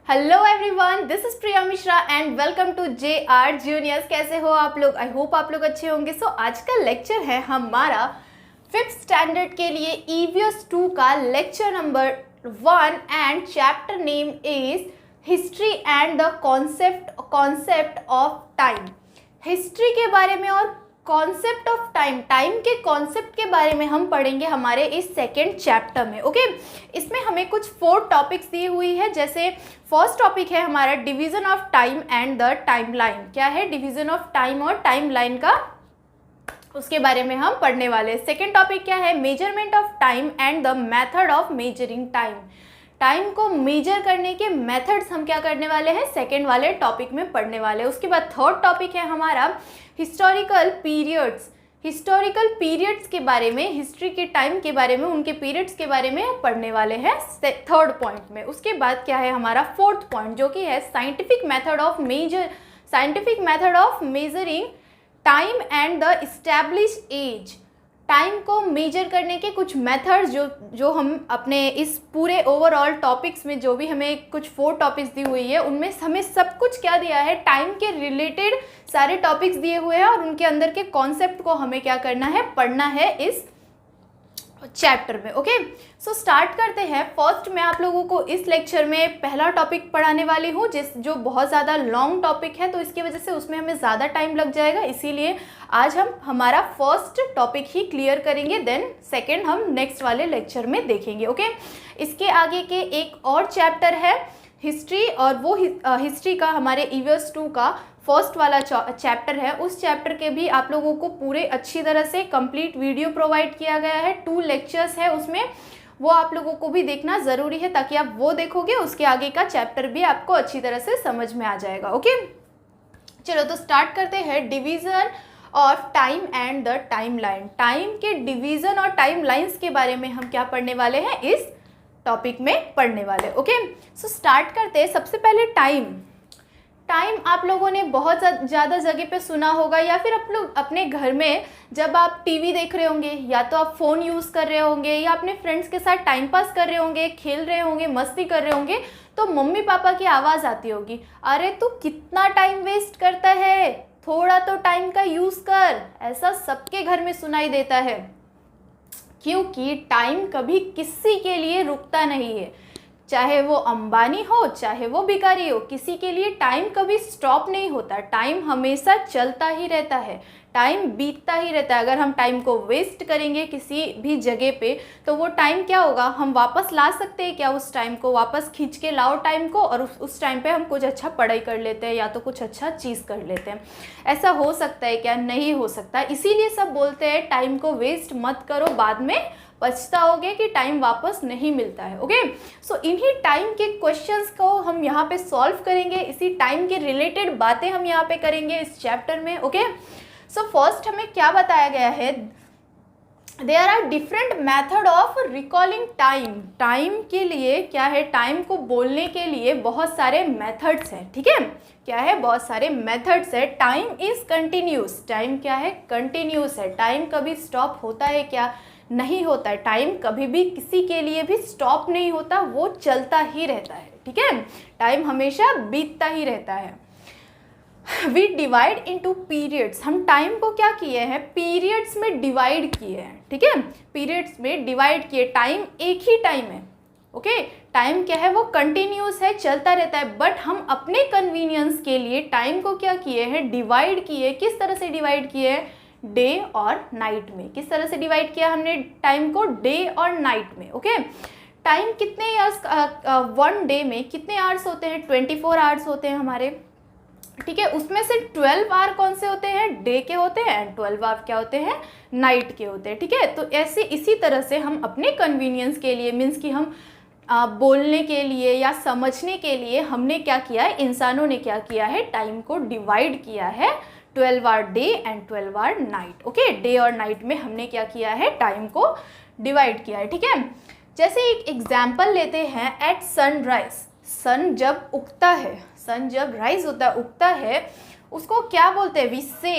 Hello everyone, this is Priya Mishra and welcome to JR juniors. कैसे हो आप लोग? आई होप आप लोग अच्छे होंगे। सो आज का लेक्चर है हमारा 5th स्टैंडर्ड के लिए EVS 2 का lecture number 1 and chapter name is history and the concept of time. History के बारे में और कॉन्सेप्ट ऑफ टाइम, टाइम के कॉन्सेप्ट के बारे में हम पढ़ेंगे हमारे इस सेकेंड चैप्टर में। ओके, इसमें हमें कुछ 4 टॉपिक्स दी हुई है। जैसे फर्स्ट टॉपिक है हमारा division of time and the time line. क्या है डिवीजन ऑफ टाइम और टाइम लाइन का, उसके बारे में हम पढ़ने वाले हैं। सेकेंड टॉपिक क्या है measurement of time and the method of measuring time. Time को मेजर करने के मेथड्स हम क्या करने वाले हैं, सेकेंड वाले टॉपिक में पढ़ने वाले हैं। उसके बाद थर्ड टॉपिक है हमारा हिस्टोरिकल पीरियड्स। हिस्टोरिकल पीरियड्स के बारे में, हिस्ट्री के टाइम के बारे में, उनके पीरियड्स के बारे में पढ़ने वाले हैं थर्ड पॉइंट में। उसके बाद क्या है हमारा फोर्थ पॉइंट, जो कि है scientific method of measuring time and the established age. Time को मेजर करने के कुछ मेथड्स जो हम अपने इस पूरे ओवरऑल टॉपिक्स में, जो भी हमें कुछ 4 टॉपिक्स दी हुई है, उनमें हमें सब कुछ क्या दिया है, टाइम के रिलेटेड सारे टॉपिक्स दिए हुए हैं और उनके अंदर के कॉन्सेप्ट को हमें क्या करना है, पढ़ना है इस चैप्टर में। ओके, सो स्टार्ट करते हैं। फर्स्ट मैं आप लोगों को इस लेक्चर में पहला टॉपिक पढ़ाने वाली हूँ, जो बहुत ज़्यादा लॉन्ग टॉपिक है, तो इसकी वजह से उसमें हमें ज़्यादा टाइम लग जाएगा। इसीलिए आज हम हमारा फर्स्ट टॉपिक ही क्लियर करेंगे, देन सेकेंड हम नेक्स्ट वाले लेक्चर में देखेंगे। ओके, इसके आगे के एक और चैप्टर है हिस्ट्री, और वो हिस्ट्री का हमारे EVS 2 का फर्स्ट वाला चैप्टर है। उस चैप्टर के भी आप लोगों को पूरे अच्छी तरह से कंप्लीट वीडियो प्रोवाइड किया गया है। 2 लेक्चर्स है उसमें, वो आप लोगों को भी देखना ज़रूरी है, ताकि आप वो देखोगे उसके आगे का चैप्टर भी आपको अच्छी तरह से समझ में आ जाएगा। ओके, चलो तो स्टार्ट करते हैं। Division of time and the time line. Time के डिवीज़न और टाइम लाइन्स के बारे में हम क्या पढ़ने वाले हैं, इस टॉपिक में पढ़ने वाले। ओके, सो स्टार्ट करते हैं। सबसे पहले टाइम आप लोगों ने बहुत ज़्यादा जगह पे सुना होगा, या फिर आप लोग अपने घर में जब आप टीवी देख रहे होंगे, या तो आप फ़ोन यूज़ कर रहे होंगे, या अपने फ्रेंड्स के साथ टाइम पास कर रहे होंगे, खेल रहे होंगे, मस्ती कर रहे होंगे, तो मम्मी पापा की आवाज़ आती होगी, अरे तू कितना टाइम वेस्ट करता है, थोड़ा तो टाइम का यूज़ कर। ऐसा सबके घर में सुनाई देता है, क्योंकि टाइम कभी किसी के लिए रुकता नहीं है। चाहे वो अंबानी हो, चाहे वो भिखारी हो, किसी के लिए टाइम कभी स्टॉप नहीं होता। टाइम हमेशा चलता ही रहता है, टाइम बीतता ही रहता है। अगर हम टाइम को वेस्ट करेंगे किसी भी जगह पे, तो वो टाइम क्या होगा, हम वापस ला सकते हैं क्या? उस टाइम को वापस खींच के लाओ टाइम को, और उस टाइम पे हम कुछ अच्छा पढ़ाई कर लेते हैं, या तो कुछ अच्छा चीज़ कर लेते हैं। ऐसा हो सकता है क्या? नहीं हो सकता। इसीलिए सब बोलते हैं टाइम को वेस्ट मत करो, बाद में पछताओगे कि टाइम वापस नहीं मिलता है। ओके, सो इन्हीं टाइम के क्वेश्चंस को हम यहाँ पे सॉल्व करेंगे, इसी टाइम के रिलेटेड बातें हम यहाँ पे करेंगे इस चैप्टर में। ओके, सो फर्स्ट हमें क्या बताया गया है, there are different method of recalling time. Time के लिए क्या है, टाइम को बोलने के लिए बहुत सारे मेथड्स हैं। ठीक है, क्या है, बहुत सारे मेथड्स है। Time is continuous. टाइम क्या है, कंटिन्यूस है। टाइम कभी स्टॉप होता है क्या? नहीं होता है। टाइम कभी भी किसी के लिए भी स्टॉप नहीं होता, वो चलता ही रहता है। ठीक है, टाइम हमेशा बीतता ही रहता है। We divide into periods. हम टाइम को क्या किए हैं, पीरियड्स में डिवाइड किए हैं। ठीक है, पीरियड्स में डिवाइड किए। टाइम एक ही टाइम है। ओके, टाइम क्या है, वो कंटिन्यूस है, चलता रहता है, बट हम अपने कन्वीनियंस के लिए टाइम को क्या किए हैं, डिवाइड किए। किस तरह से डिवाइड किए हैं, डे और नाइट में। किस तरह से डिवाइड किया हमने टाइम को, डे और नाइट में। ओके, टाइम कितने ईयर्स, 1 डे में कितने आवर्स होते हैं, 24 आवर्स होते हैं हमारे। ठीक है, उसमें से 12 आवर कौन से होते हैं, डे के होते हैं, एंड 12 आवर क्या होते हैं, नाइट के होते हैं। ठीक है, तो ऐसे इसी तरह से हम अपने कन्वीनियंस के लिए, मीन्स कि हम बोलने के लिए या समझने के लिए हमने क्या किया है, इंसानों ने क्या किया है, टाइम को डिवाइड किया है 12 hour day and 12 hour night. Okay, day और नाइट में हमने क्या किया है, टाइम को डिवाइड किया है। ठीक है, जैसे एक एग्जाम्पल लेते हैं, एट सनराइज। सन जब उगता है, सन जब राइज होता है, उगता है, उसको क्या बोलते हैं, वी से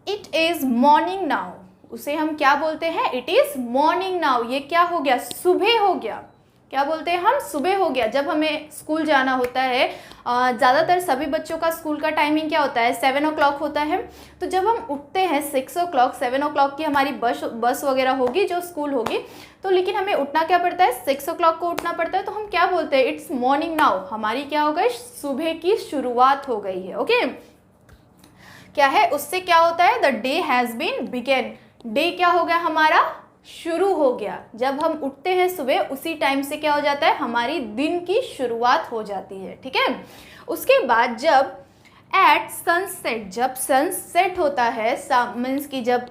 इट इज़ मॉर्निंग नाउ। उसे हम क्या बोलते हैं, इट इज़ मॉर्निंग नाउ। ये क्या हो गया, सुबह हो गया। क्या बोलते हैं हम, सुबह हो गया। जब हमें स्कूल जाना होता है, ज़्यादातर सभी बच्चों का स्कूल का टाइमिंग क्या होता है, 7 o'clock होता है। तो जब हम उठते हैं 6 o'clock, 7 o'clock की हमारी बस वगैरह होगी जो स्कूल होगी, तो लेकिन हमें उठना क्या पड़ता है, 6 o'clock को उठना पड़ता है। तो हम क्या बोलते हैं, इट्स मॉर्निंग नाउ, हमारी क्या हो गई, सुबह की शुरुआत हो गई है। ओके, क्या है, उससे क्या होता है, the day has been began, day क्या हो गया हमारा, शुरू हो गया। जब हम उठते हैं सुबह, उसी टाइम से क्या हो जाता है, हमारी दिन की शुरुआत हो जाती है। ठीक है, उसके बाद जब एट सनसेट, जब सनसेट होता है, मीन्स कि जब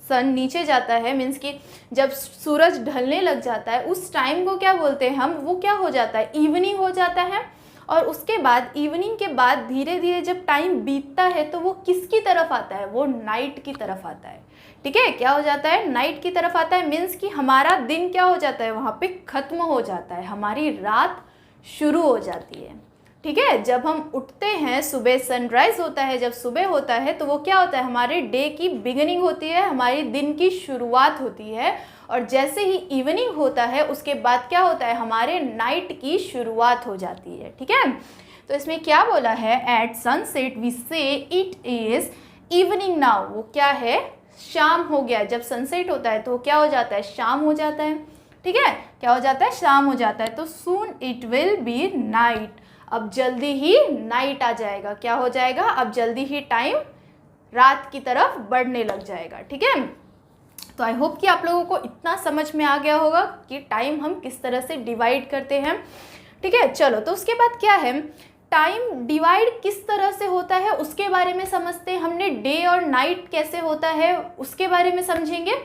सन नीचे जाता है, मीन्स कि जब सूरज ढलने लग जाता है, उस टाइम को क्या बोलते हैं हम, वो क्या हो जाता है, इवनिंग हो जाता है। और उसके बाद इवनिंग के बाद धीरे धीरे जब टाइम बीतता है तो वो किसकी तरफ आता है, वो नाइट की तरफ आता है। ठीक है, क्या हो जाता है, नाइट की तरफ आता है। मीन्स कि हमारा दिन क्या हो जाता है, वहाँ पे ख़त्म हो जाता है, हमारी रात शुरू हो जाती है। ठीक है, जब हम उठते हैं सुबह, सनराइज़ होता है, जब सुबह होता है तो वो क्या होता है, हमारे डे की बिगिनिंग होती है, हमारी दिन की शुरुआत होती है। और जैसे ही इवनिंग होता है उसके बाद क्या होता है, हमारे नाइट की शुरुआत हो जाती है। ठीक है, तो इसमें क्या बोला है, एट सनसेट वी से इट इज़ इवनिंग नाउ, वो क्या है, शाम हो गया। जब सनसेट होता है तो क्या हो जाता है, शाम हो जाता है। ठीक है, क्या हो जाता है, शाम हो जाता है। तो soon it will be night, अब जल्दी ही नाइट आ जाएगा, क्या हो जाएगा, अब जल्दी ही टाइम रात की तरफ बढ़ने लग जाएगा। ठीक है, तो आई होप कि आप लोगों को इतना समझ में आ गया होगा कि टाइम हम किस तरह से डिवाइड करते हैं। ठीक है, चलो, तो उसके बाद क्या है, टाइम डिवाइड किस तरह से होता है उसके बारे में समझते हैं। हमने डे और नाइट कैसे होता है उसके बारे में समझेंगे।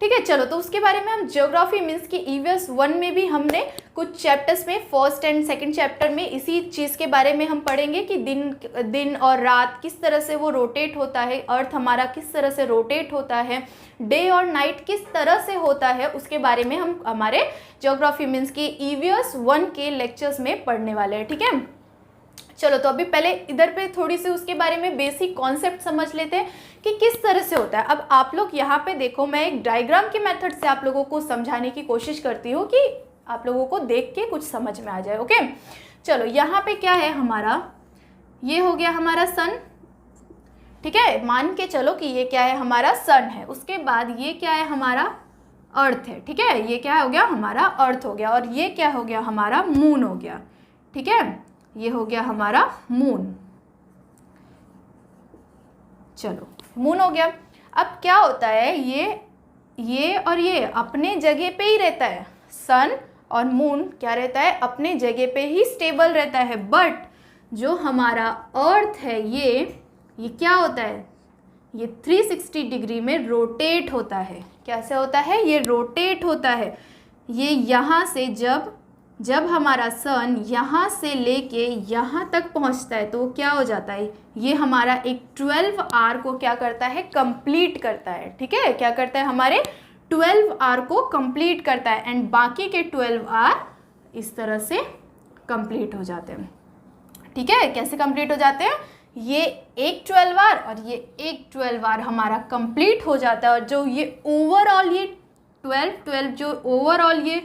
ठीक है, चलो, तो उसके बारे में हम ज्योग्राफी मीन्स की EVS 1 में भी हमने कुछ चैप्टर्स में, फर्स्ट एंड सेकंड चैप्टर में इसी चीज़ के बारे में हम पढ़ेंगे कि दिन और रात किस तरह से वो रोटेट होता है, अर्थ हमारा किस तरह से रोटेट होता है, डे और नाइट किस तरह से होता है, उसके बारे में हम हमारे ज्योग्राफी मीन्स की EVS 1 के लेक्चर्स में पढ़ने वाले हैं। ठीक है, चलो, तो अभी पहले इधर पे थोड़ी सी उसके बारे में बेसिक कॉन्सेप्ट समझ लेते हैं कि किस तरह से होता है। अब आप लोग यहाँ पे देखो, मैं एक डायग्राम के मेथड से आप लोगों को समझाने की कोशिश करती हूँ कि आप लोगों को देख के कुछ समझ में आ जाए। ओके, चलो, यहाँ पे क्या है हमारा, ये हो गया हमारा सन। ठीक है, मान के चलो कि ये क्या है, हमारा सन है। उसके बाद ये क्या है, हमारा अर्थ है। ठीक है, ये क्या हो गया, हमारा अर्थ हो गया। और ये क्या हो गया, हमारा मून हो गया। ठीक है, ये हो गया हमारा मून। चलो, मून हो गया। अब क्या होता है, ये और ये अपने जगह पे ही रहता है। सन और मून क्या रहता है, अपने जगह पे ही स्टेबल रहता है। बट जो हमारा अर्थ है ये क्या होता है, ये 360 डिग्री में रोटेट होता है। कैसे होता है, ये रोटेट होता है। ये यहाँ से जब हमारा सन यहाँ से लेके यहाँ तक पहुँचता है तो क्या हो जाता है, ये हमारा एक 12 आवर को क्या करता है, कंप्लीट करता है। ठीक है, क्या करता है, हमारे 12 आवर को कंप्लीट करता है। एंड बाकी के 12 आवर इस तरह से कंप्लीट हो जाते हैं। ठीक है, कैसे कंप्लीट हो जाते हैं, ये एक 12 आवर और ये एक 12 आवर हमारा कंप्लीट हो जाता है। और जो ये ओवरऑल ये 12 जो ओवरऑल ये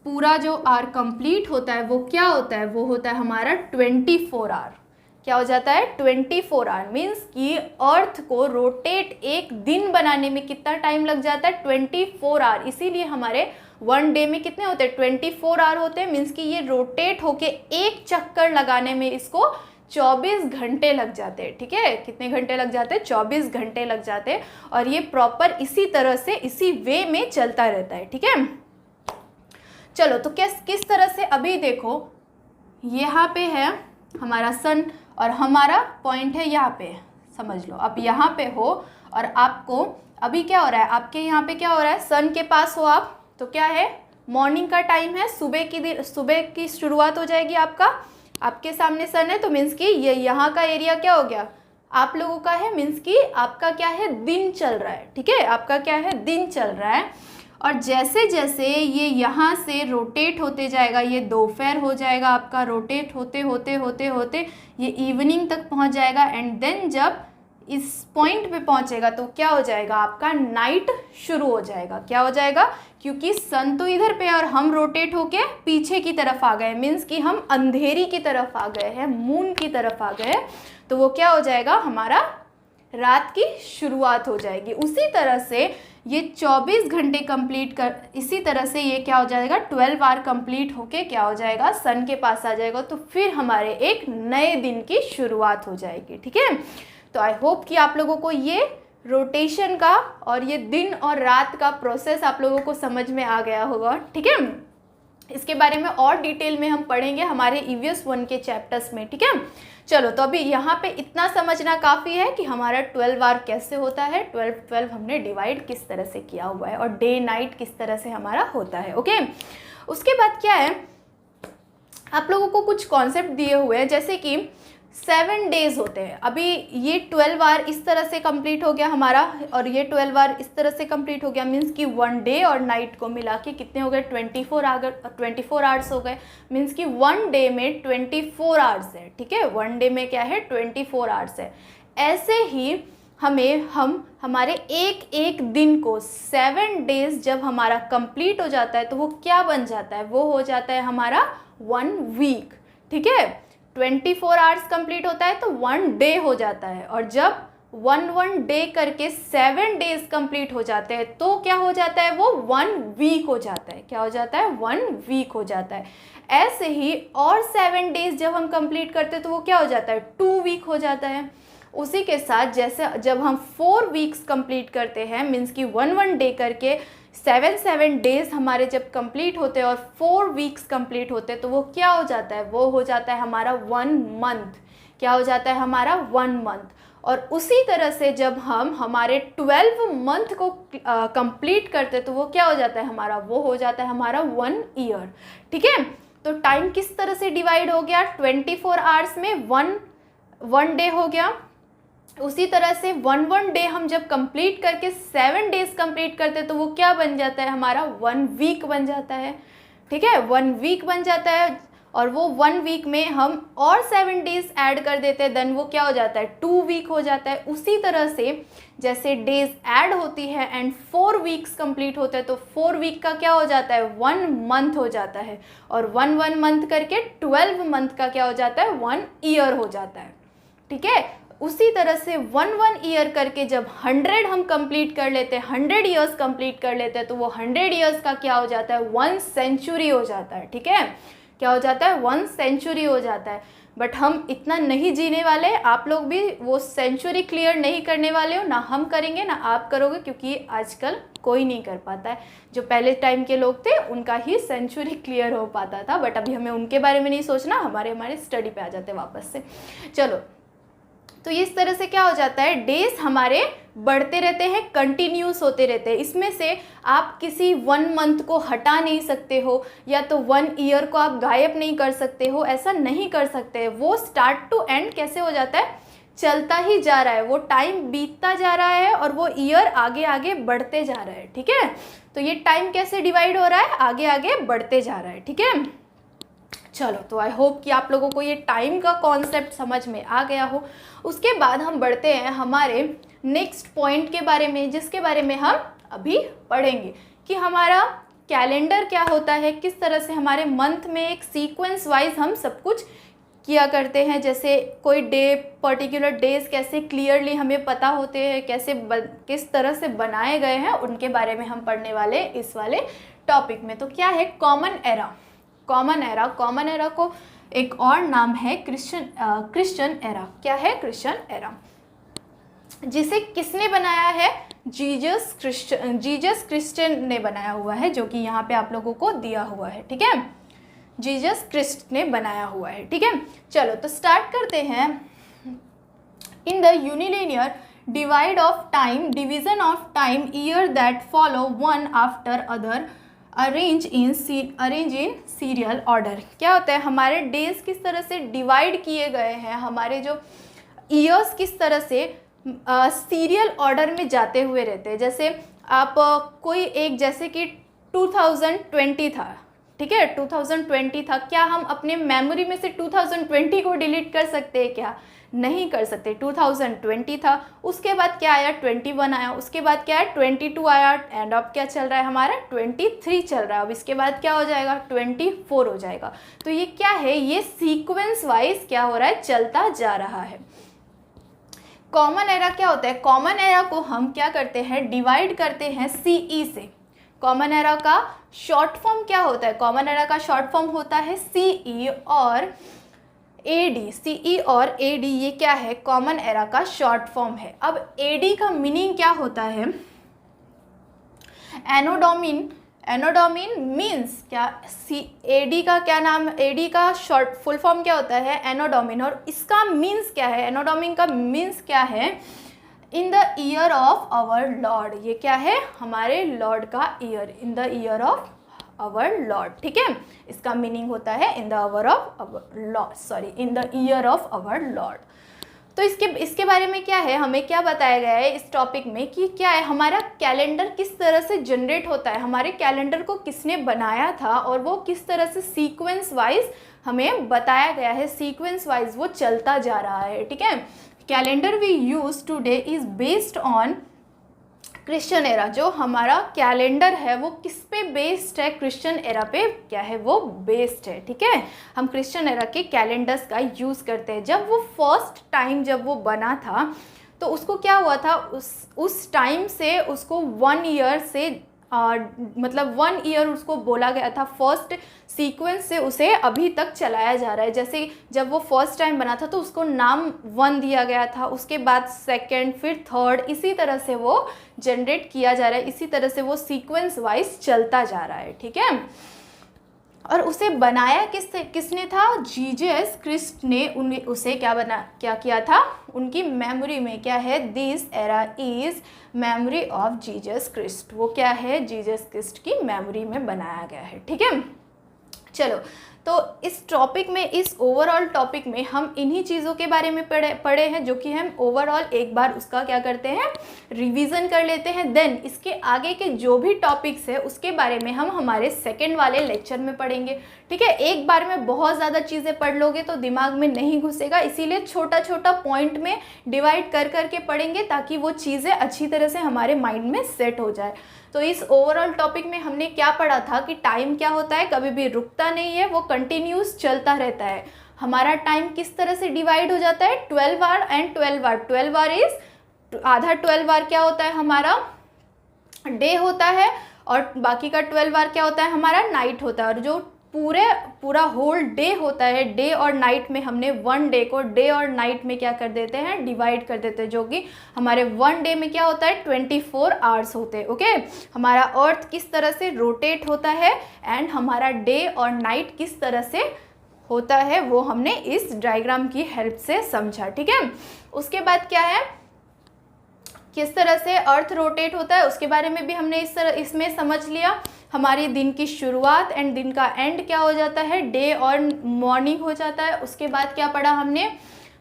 पूरा जो आवर कंप्लीट होता है वो क्या होता है, वो होता है हमारा 24 आवर। क्या हो जाता है, 24 आवर। मीन्स कि अर्थ को रोटेट एक दिन बनाने में कितना टाइम लग जाता है, 24 आवर। इसीलिए हमारे वन डे में कितने होते हैं, 24 आवर होते हैं। मीन्स कि ये रोटेट होके एक चक्कर लगाने में इसको 24 घंटे लग जाते हैं। ठीक है, कितने घंटे लग जाते हैं, 24 घंटे लग जाते हैं। और ये प्रॉपर इसी तरह से इसी वे में चलता रहता है। ठीक है, चलो, तो किस तरह से, अभी देखो यहाँ पे है हमारा सन और हमारा पॉइंट है यहाँ पे, समझ लो। अब यहाँ पे हो और आपको अभी क्या हो रहा है, आपके यहाँ पे क्या हो रहा है, सन के पास हो आप, तो क्या है, मॉर्निंग का टाइम है, सुबह की शुरुआत हो जाएगी आपके सामने सन है। तो मीन्स कि ये यहाँ का एरिया क्या हो गया, आप लोगों का है। मीन्स कि आपका क्या है, दिन चल रहा है। ठीक है, आपका क्या है, दिन चल रहा है। और जैसे जैसे ये यहाँ से रोटेट होते जाएगा, ये दोपहर हो जाएगा आपका, रोटेट होते होते होते होते ये इवनिंग तक पहुँच जाएगा। एंड देन जब इस पॉइंट पे पहुंचेगा तो क्या हो जाएगा, आपका नाइट शुरू हो जाएगा। क्या हो जाएगा, क्योंकि सन तो इधर पे और हम रोटेट होके पीछे की तरफ आ गए, मीन्स कि हम अंधेरी की तरफ आ गए हैं, मून की तरफ आ गए, तो वो क्या हो जाएगा, हमारा रात की शुरुआत हो जाएगी। उसी तरह से ये 24 घंटे कंप्लीट कर, इसी तरह से ये क्या हो जाएगा, 12 आवर कंप्लीट होके क्या हो जाएगा, सन के पास आ जाएगा, तो फिर हमारे एक नए दिन की शुरुआत हो जाएगी। ठीक है, तो आई होप कि आप लोगों को ये रोटेशन का और ये दिन और रात का प्रोसेस आप लोगों को समझ में आ गया होगा। ठीक है, इसके बारे में और डिटेल में हम पढ़ेंगे हमारे EVS 1 के चैप्टर्स में। ठीक है, चलो तो अभी यहाँ पे इतना समझना काफ़ी है कि हमारा 12 आवर कैसे होता है, 12 हमने डिवाइड किस तरह से किया हुआ है और डे नाइट किस तरह से हमारा होता है। ओके, उसके बाद क्या है, आप लोगों को कुछ कॉन्सेप्ट दिए हुए हैं, जैसे कि 7 डेज होते हैं। अभी ये 12 आवर इस तरह से कंप्लीट हो गया हमारा और ये 12 आवर इस तरह से कंप्लीट हो गया, मीन्स कि 1 डे और नाइट को मिला के कितने हो गए, 24 आवर्स हो गए, मीन्स कि 1 डे में 24 आवर्स है। ठीक है, 1 डे में क्या है, 24 आवर्स है। ऐसे ही हमारे एक एक दिन को 7 डेज जब हमारा कंप्लीट हो जाता है तो वो क्या बन जाता है, वो हो जाता है हमारा 1 वीक। ठीक है, 24 आवर्स कंप्लीट होता है तो 1 डे हो जाता है, और जब 1 डे करके 7 डेज कंप्लीट हो जाते हैं तो क्या हो जाता है, वो 1 वीक हो जाता है। क्या हो जाता है, 1 वीक हो जाता है। ऐसे ही और 7 डेज जब हम कंप्लीट करते हैं तो वो क्या हो जाता है, 2 वीक हो जाता है। उसी के साथ जैसे जब हम 4 वीक्स कंप्लीट करते हैं, मीन्स कि 1 डे करके 7 डेज हमारे जब कंप्लीट होते हैं और 4 वीक्स कंप्लीट होते हैं तो वो क्या हो जाता है, वो हो जाता है हमारा 1 मंथ। क्या हो जाता है हमारा, 1 मंथ। और उसी तरह से जब हम हमारे 12 मंथ को कंप्लीट करते तो वो क्या हो जाता है हमारा, वो हो जाता है हमारा 1 ईयर। ठीक है, तो टाइम किस तरह से डिवाइड हो गया, 24 आवर्स में 1 डे हो गया। उसी तरह से 1 डे हम जब कंप्लीट करके 7 डेज कंप्लीट करते तो वो क्या बन जाता है हमारा, 1 वीक बन जाता है। ठीक है, 1 वीक बन जाता है, और वो 1 वीक में हम और 7 डेज ऐड कर देते हैं, देन वो क्या हो जाता है, 2 वीक हो जाता है। उसी तरह से जैसे डेज ऐड होती है एंड 4 वीक्स कंप्लीट होते हैं तो 4 वीक का क्या हो जाता है, 1 मंथ हो जाता है, और 1 मंथ करके 12 मंथ का क्या हो जाता है, 1 ईयर हो जाता है। ठीक है, उसी तरह से 1 ईयर करके जब 100 हम कंप्लीट कर लेते हैं, 100 ईयर्स कंप्लीट कर लेते हैं तो वो 100 ईयर्स का क्या हो जाता है, 1 सेंचुरी हो जाता है। ठीक है, क्या हो जाता है, 1 सेंचुरी हो जाता है। बट हम इतना नहीं जीने वाले, आप लोग भी वो सेंचुरी क्लियर नहीं करने वाले हो, ना हम करेंगे ना आप करोगे, क्योंकि आजकल कोई नहीं कर पाता है। जो पहले टाइम के लोग थे उनका ही सेंचुरी क्लियर हो पाता था, बट अभी हमें उनके बारे में नहीं सोचना, हमारे स्टडी पे आ जाते वापस से। चलो, तो इस तरह से क्या हो जाता है, डेज हमारे बढ़ते रहते हैं, कंटिन्यूस होते रहते हैं। इसमें से आप किसी 1 मंथ को हटा नहीं सकते हो, या तो 1 ईयर को आप गायब नहीं कर सकते हो, ऐसा नहीं कर सकते। वो स्टार्ट टू एंड कैसे हो जाता है, चलता ही जा रहा है, वो टाइम बीतता जा रहा है और वो ईयर आगे आगे बढ़ते जा रहा है। ठीक है, तो ये टाइम कैसे डिवाइड हो रहा है, आगे आगे बढ़ते जा रहा है। ठीक है, चलो, तो आई होप कि आप लोगों को ये टाइम का कॉन्सेप्ट समझ में आ गया हो। उसके बाद हम बढ़ते हैं हमारे नेक्स्ट पॉइंट के बारे में, जिसके बारे में हम अभी पढ़ेंगे कि हमारा कैलेंडर क्या होता है, किस तरह से हमारे मंथ में एक सीक्वेंस वाइज हम सब कुछ किया करते हैं। जैसे कोई डे, पर्टिकुलर डेज कैसे क्लियरली हमें पता होते हैं, किस तरह से बनाए गए हैं, उनके बारे में हम पढ़ने वाले इस वाले टॉपिक में। तो क्या है कॉमन एरा, कॉमन एरा को एक और नाम है क्रिश्चियन एरा। क्या है क्रिश्चियन एरा, जिसे किसने बनाया है, जीसस क्रिस्टियन ने बनाया हुआ है, जो कि यहाँ पे आप लोगों को दिया हुआ है। ठीक है, जीसस क्रिस्ट ने बनाया हुआ है। ठीक है, चलो तो स्टार्ट करते हैं। In the unilinear division of time year that follow one after other arrange in serial order. क्या होता है, हमारे डेज किस तरह से डिवाइड किए गए हैं, हमारे जो ईयर्स किस तरह से सीरियल ऑर्डर में जाते हुए रहते हैं। जैसे आप कोई एक, जैसे कि 2020 था, ठीक है, 2020 था। क्या हम अपने मेमोरी में से 2020 को डिलीट कर सकते हैं क्या? नहीं कर सकते। 2020 था, उसके बाद क्या आया? 21 आया, उसके बाद क्या है? 22 आया, एंड अब क्या चल रहा है हमारा? 23 चल रहा है। अब इसके बाद क्या हो जाएगा? 24 हो जाएगा। तो ये क्या है? ये सीक्वेंस वाइज क्या हो रहा है? चलता जा रहा है। कॉमन एरा क्या होता है? कॉमन एरा को हम क्या करते हैं? डिवाइड करते हैं CE से। कॉमन एरा का शॉर्ट फॉर्म क्या होता है? कॉमन एरा का शॉर्ट फॉर्म होता है CE और AD। CE और AD ये क्या है? कॉमन एरा का शॉर्ट फॉर्म है। अब AD का मीनिंग क्या होता है? एनोडोमिन। एनोडोमिन मीन्स क्या? AD का क्या नाम? AD का शॉर्ट फुल फॉर्म क्या होता है? एनोडोमिन। और इसका मीन्स क्या है? एनोडोमिन का मीन्स क्या है? In the year of our lord. ये क्या है? हमारे लॉर्ड का year, in the year of our lord. ठीक है, इसका मीनिंग होता है in the hour of our lord, sorry, in the year of our lord. तो इसके बारे में क्या है? हमें क्या बताया गया है इस टॉपिक में कि क्या है हमारा कैलेंडर किस तरह से जनरेट होता है, हमारे कैलेंडर को किसने बनाया था और वो किस तरह से सीक्वेंस वाइज हमें बताया गया है, सीक्वेंस वाइज वो चलता जा रहा है। ठीक है, calendar we use today is based on Christian era. जो हमारा कैलेंडर है वो किस पे बेस्ड है? क्रिश्चियन एरा पे क्या है? वो बेस्ड है। ठीक है, हम क्रिश्चियन एरा के कैलेंडर्स का यूज़ करते हैं। जब वो फर्स्ट टाइम जब वो बना था तो उसको क्या हुआ था? उस टाइम से उसको 1 ईयर से मतलब 1 ईयर उसको बोला गया था। फर्स्ट सीक्वेंस से उसे अभी तक चलाया जा रहा है। जैसे जब वो फर्स्ट टाइम बना था तो उसको नाम 1 दिया गया था, उसके बाद सेकंड, फिर थर्ड, इसी तरह से वो जनरेट किया जा रहा है, इसी तरह से वो सीक्वेंस वाइज चलता जा रहा है। ठीक है, और उसे बनाया किसने था? जीसस क्रिस्ट ने उसे क्या किया था? उनकी मेमोरी में क्या है? This era is memory of Jesus Christ. वो क्या है? जीसस क्रिस्ट की मेमोरी में बनाया गया है। ठीक है, चलो, तो इस टॉपिक में, इस ओवरऑल टॉपिक में हम इन्हीं चीज़ों के बारे में पढ़े हैं जो कि हम ओवरऑल एक बार उसका क्या करते हैं? रिवीजन कर लेते हैं। देन इसके आगे के जो भी टॉपिक्स है उसके बारे में हम हमारे सेकंड वाले लेक्चर में पढ़ेंगे। ठीक है, एक बार में बहुत ज़्यादा चीज़ें पढ़ लोगे तो दिमाग में नहीं घुसेगा, इसीलिए छोटा छोटा पॉइंट में डिवाइड कर करके पढ़ेंगे ताकि वो चीज़ें अच्छी तरह से हमारे माइंड में सेट हो जाए। तो इस ओवरऑल टॉपिक में हमने क्या पढ़ा था कि टाइम क्या होता है? कभी भी रुकता नहीं है, वो कंटिन्यूस चलता रहता है। हमारा टाइम किस तरह से डिवाइड हो जाता है? 12 hour and 12 hour. 12 hour is आधा 12 आवर क्या होता है? हमारा डे होता है, और बाकी का 12 आवर क्या होता है? हमारा नाइट होता है। और जो पूरा होल डे होता है, डे और नाइट में हमने 1 डे को डे और नाइट में क्या कर देते हैं? डिवाइड कर देते हैं, जो कि हमारे 1 डे में क्या होता है? 24 आवर्स होते हैं। ओके, हमारा अर्थ किस तरह से रोटेट होता है एंड हमारा डे और नाइट किस तरह से होता है वो हमने इस डायग्राम की हेल्प से समझा। ठीक है, उसके बाद क्या है? किस तरह से अर्थ रोटेट होता है उसके बारे में भी हमने इसमें समझ लिया। हमारी दिन की शुरुआत एंड दिन का एंड क्या हो जाता है? डे और मॉर्निंग हो जाता है। उसके बाद क्या पढ़ा हमने?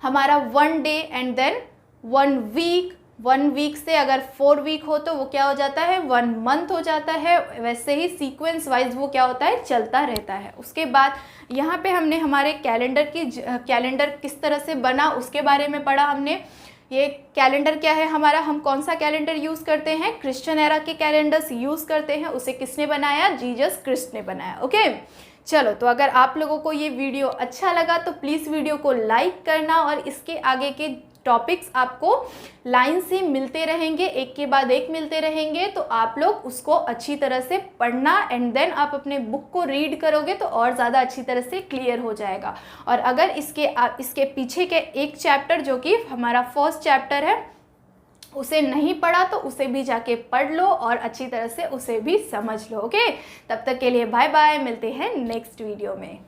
हमारा 1 day and then 1 week. 1 week से अगर 4 वीक हो तो वो क्या हो जाता है? 1 मंथ हो जाता है। वैसे ही सीक्वेंस वाइज वो क्या होता है? चलता रहता है। उसके बाद यहाँ पे हमने हमारे कैलेंडर किस तरह से बना उसके बारे में पढ़ा हमने। ये कैलेंडर क्या है हमारा? हम कौन सा कैलेंडर यूज़ करते हैं? क्रिश्चियन एरा के कैलेंडर्स यूज़ करते हैं। उसे किसने बनाया? जीसस क्रिस्ट ने बनाया। ओके, चलो, तो अगर आप लोगों को ये वीडियो अच्छा लगा तो प्लीज़ वीडियो को लाइक करना, और इसके आगे के टॉपिक्स आपको लाइन से मिलते रहेंगे, एक के बाद एक मिलते रहेंगे, तो आप लोग उसको अच्छी तरह से पढ़ना एंड देन आप अपने बुक को रीड करोगे तो और ज़्यादा अच्छी तरह से क्लियर हो जाएगा। और अगर इसके पीछे के एक चैप्टर जो कि हमारा फर्स्ट चैप्टर है उसे नहीं पढ़ा तो उसे भी जाके पढ़ लो और अच्छी तरह से उसे भी समझ लो। ओके, तब तक के लिए बाय बाय, मिलते हैं नेक्स्ट वीडियो में।